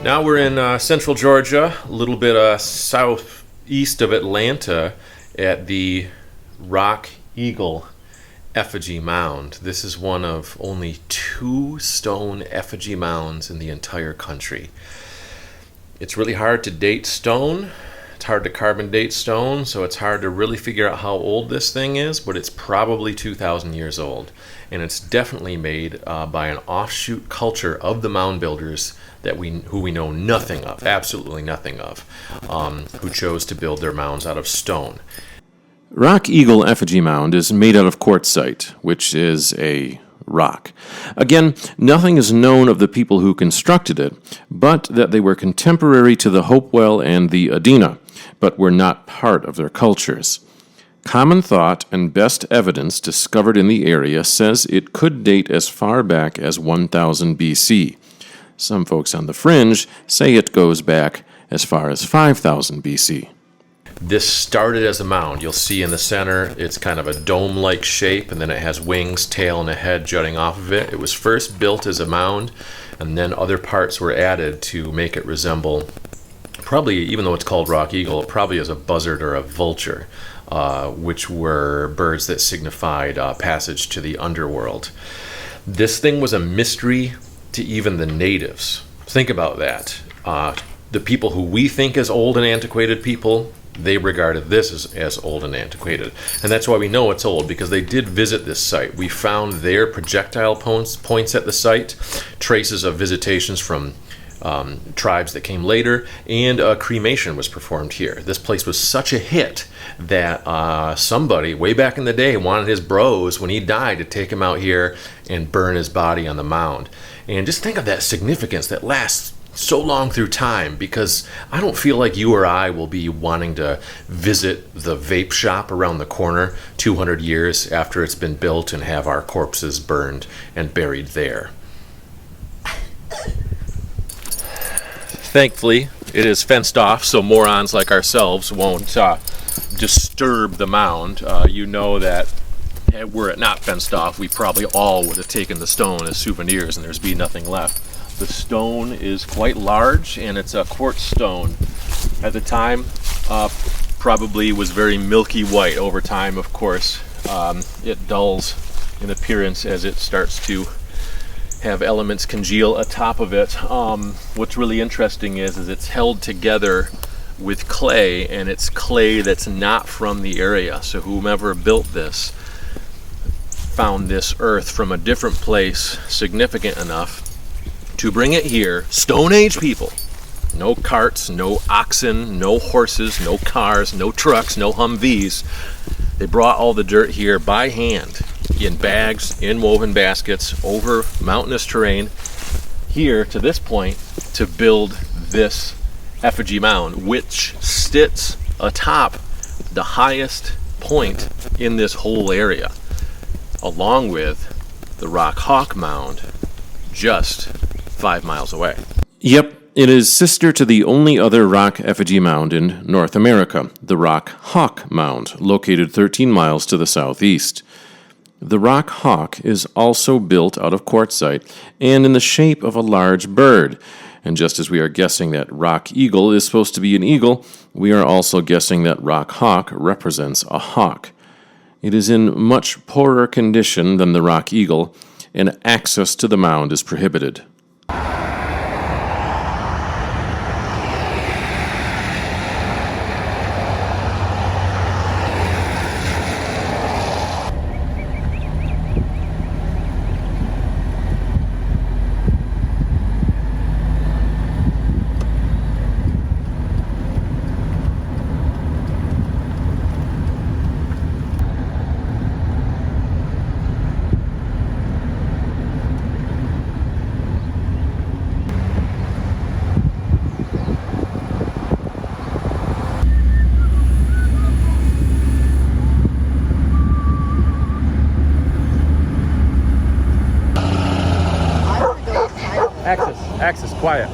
Now we're in central Georgia, a little bit southeast of Atlanta at the Rock Eagle Effigy Mound. This is one of only 2 stone effigy mounds in the entire country. It's really hard to date stone. It's hard to carbon date stone, so it's hard to really figure out how old this thing is, but it's probably 2,000 years old. And it's definitely made by an offshoot culture of the mound builders who we know nothing of, absolutely nothing of, who chose to build their mounds out of stone. Rock Eagle Effigy Mound is made out of quartzite, which is a rock. Again, nothing is known of the people who constructed it, but that they were contemporary to the Hopewell and the Adena, but were not part of their cultures. Common thought and best evidence discovered in the area says it could date as far back as 1000 BC. Some folks on the fringe say it goes back as far as 5000 BC. This started as a mound. You'll see in the center, it's kind of a dome-like shape, and then it has wings, tail, and a head jutting off of it. It was first built as a mound, and then other parts were added to make it resemble, probably, even though it's called Rock Eagle, probably as a buzzard or a vulture, which were birds that signified passage to the underworld. This thing was a mystery to even the natives. Think about that. The people who we think as old and antiquated people, they regarded this as old and antiquated. And that's why we know it's old, because they did visit this site. We found their projectile points at the site, traces of visitations from tribes that came later, and cremation was performed here. This place was such a hit that somebody way back in the day wanted his bros, when he died, to take him out here and burn his body on the mound. And just think of that significance that lasts so long through time, because I don't feel like you or I will be wanting to visit the vape shop around the corner 200 years after it's been built and have our corpses burned and buried there. Thankfully, it is fenced off, so morons like ourselves won't disturb the mound. You know that were it not fenced off, we probably all would have taken the stone as souvenirs and there's be nothing left. The stone is quite large, and it's a quartz stone. At the time, probably was very milky white. Over time, of course, it dulls in appearance as it starts to have elements congeal atop of it. What's really interesting is it's held together with clay, and it's clay that's not from the area. So whomever built this found this earth from a different place significant enough to bring it here. Stone Age people. No carts, no oxen, no horses, no cars, no trucks, no Humvees. They brought all the dirt here by hand, in bags, in woven baskets, over mountainous terrain, here to this point, to build this effigy mound, which sits atop the highest point in this whole area, along with the Rock Hawk Mound, just 5 miles away. Yep, it is sister to the only other rock effigy mound in North America, the Rock Hawk Mound, located 13 miles to the southeast. The Rock Hawk is also built out of quartzite and in the shape of a large bird. And just as we are guessing that Rock Eagle is supposed to be an eagle, we are also guessing that Rock Hawk represents a hawk. It is in much poorer condition than the Rock Eagle, and access to the mound is prohibited. Axis, quiet.